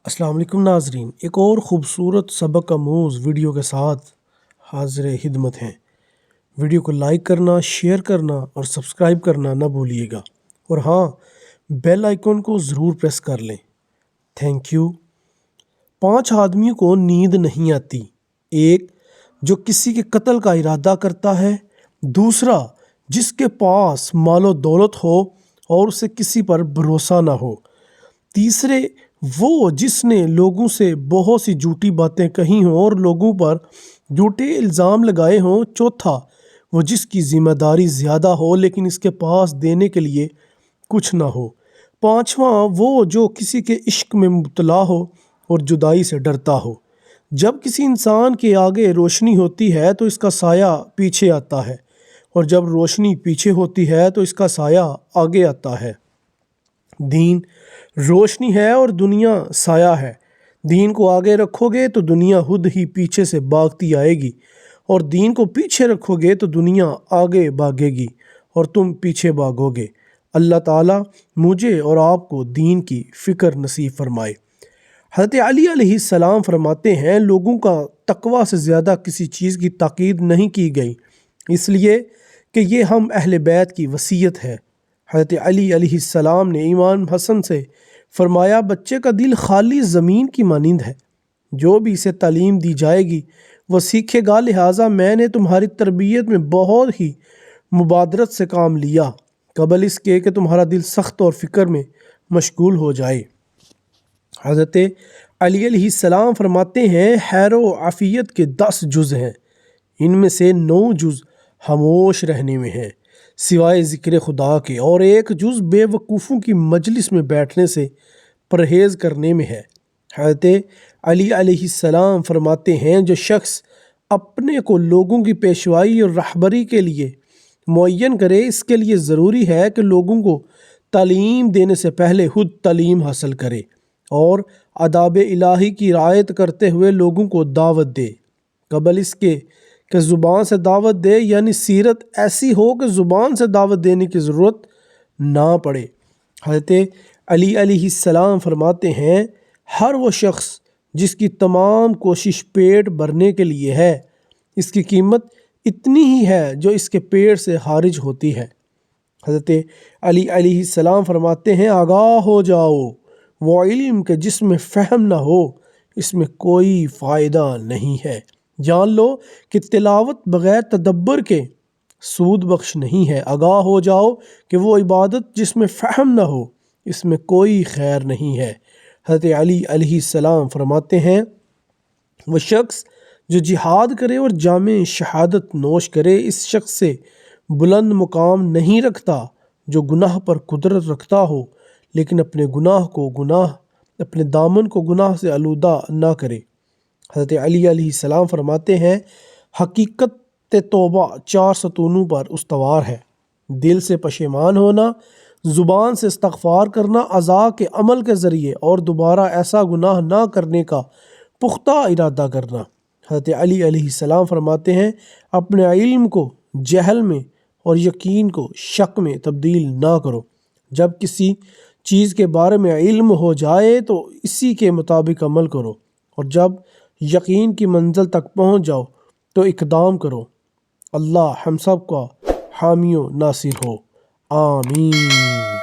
अस्सलाम वालेकुम नाजरीन, एक और ख़ूबसूरत सबक आमूज़ वीडियो के साथ हाज़िर खिदमत हैं। वीडियो को लाइक करना, शेयर करना और सब्सक्राइब करना ना भूलिएगा, और हाँ, बेल आइकन को ज़रूर प्रेस कर लें। Thank you. 5 आदमियों को नींद नहीं आती। एक, जो किसी के कत्ल का इरादा करता है। दूसरा, जिसके पास मालो दौलत हो और उसे किसी पर भरोसा ना हो। तीसरे, वो जिसने लोगों से बहुत सी झूठी बातें कही हों और लोगों पर झूठे इल्ज़ाम लगाए हों। चौथा, वो जिसकी ज़िम्मेदारी ज़्यादा हो लेकिन इसके पास देने के लिए कुछ ना हो। पांचवा, वो जो किसी के इश्क में मुब्तला हो और जुदाई से डरता हो। जब किसी इंसान के आगे रोशनी होती है तो इसका साया पीछे आता है, और जब रोशनी पीछे होती है तो इसका साया आगे आता है। दीन रोशनी है और दुनिया साया है। दीन को आगे रखोगे तो दुनिया खुद ही पीछे से भागती आएगी, और दीन को पीछे रखोगे तो दुनिया आगे भागेगी और तुम पीछे भागोगे। अल्लाह ताला मुझे और आपको दीन की फ़िक्र नसीब फरमाए। हज़रत अली अलैहिस्सलाम फरमाते हैं, लोगों का तकवा से ज़्यादा किसी चीज़ की ताकीद नहीं की गई, इसलिए कि ये हम अहले बैत की वसीयत है। हज़रत अली अलैहिस्सलाम ने इमाम हसन से फरमाया, बच्चे का दिल खाली ज़मीन की मानिंद है, जो भी इसे तालीम दी जाएगी वह सीखेगा। लिहाजा मैंने तुम्हारी तरबियत में बहुत ही मुबादरत से काम लिया, कबल इसके कि तुम्हारा दिल सख्त और फ़िक्र में मशगूल हो जाए। हज़रत अली अलैहिस्सलाम फरमाते हैं, हैर व आफ़ियत के 10 जुज़ हैं, इनमें से 9 जुज़ खामोश रहने में हैं सिवाय ज़िक्र खुदा के, और 1 जुज़ बेवकूफ़ों की मजलिस में बैठने से परहेज़ करने में है। हज़रत अली अलैहिस्सलाम फरमाते हैं, जो शख्स अपने को लोगों की पेशवाई और रहबरी के लिए मुअय्यन करे, इसके लिए ज़रूरी है कि लोगों को तालीम देने से पहले खुद तालीम हासिल करे और आदाब इलाही की रिआयत करते हुए लोगों को दावत दे, कबल इसके कि ज़ुबान से दावत दे, यानी सीरत ऐसी हो कि ज़ुबान से दावत देने की ज़रूरत ना पड़े। हज़रत अली अलैहिस्सलाम फरमाते हैं, हर वो शख्स जिसकी तमाम कोशिश पेट भरने के लिए है, इसकी कीमत इतनी ही है जो इसके पेट से खारिज होती है। हज़रत अली अलैहिस्सलाम फरमाते हैं, आगाह हो जाओ, वो इल्म के जिसमें फ़हम ना हो, इसमें कोई फ़ायदा नहीं है। जान लो कि तिलावत बग़ैर तदब्बर के सूद बख्श नहीं है। आगाह हो जाओ कि वो इबादत जिसमें फ़हम ना हो, इसमें कोई खैर नहीं है। हज़रत अली अलैहिस्सलाम फरमाते हैं, वह शख्स जो जिहाद करे और जामे शहादत नोश करे, इस शख्स से बुलंद मुकाम नहीं रखता जो गुनाह पर कुदरत रखता हो लेकिन अपने दामन को गुनाह से आलूदा ना करे। हज़रत अली अलैहिस्सलाम फरमाते हैं, हकीकत तौबा 4 सतूनों पर उस्तवार है। दिल से पशेमान होना, ज़ुबान से इस्तग़फ़ार करना, अज़ा के अमल के ज़रिए और दोबारा ऐसा गुनाह ना करने का पुख्ता इरादा करना। हज़रत अली अलैहिस्सलाम फरमाते हैं, अपने इल्म को जहल में और यकीन को शक में तब्दील ना करो। जब किसी चीज़ के बारे में इल्म हो जाए तो इसी के मुताबिक अमल करो, और जब यकीन की मंजिल तक पहुँच जाओ तो इक़दाम करो। अल्लाह हम सब का हामी व नासिर हो। आमीन।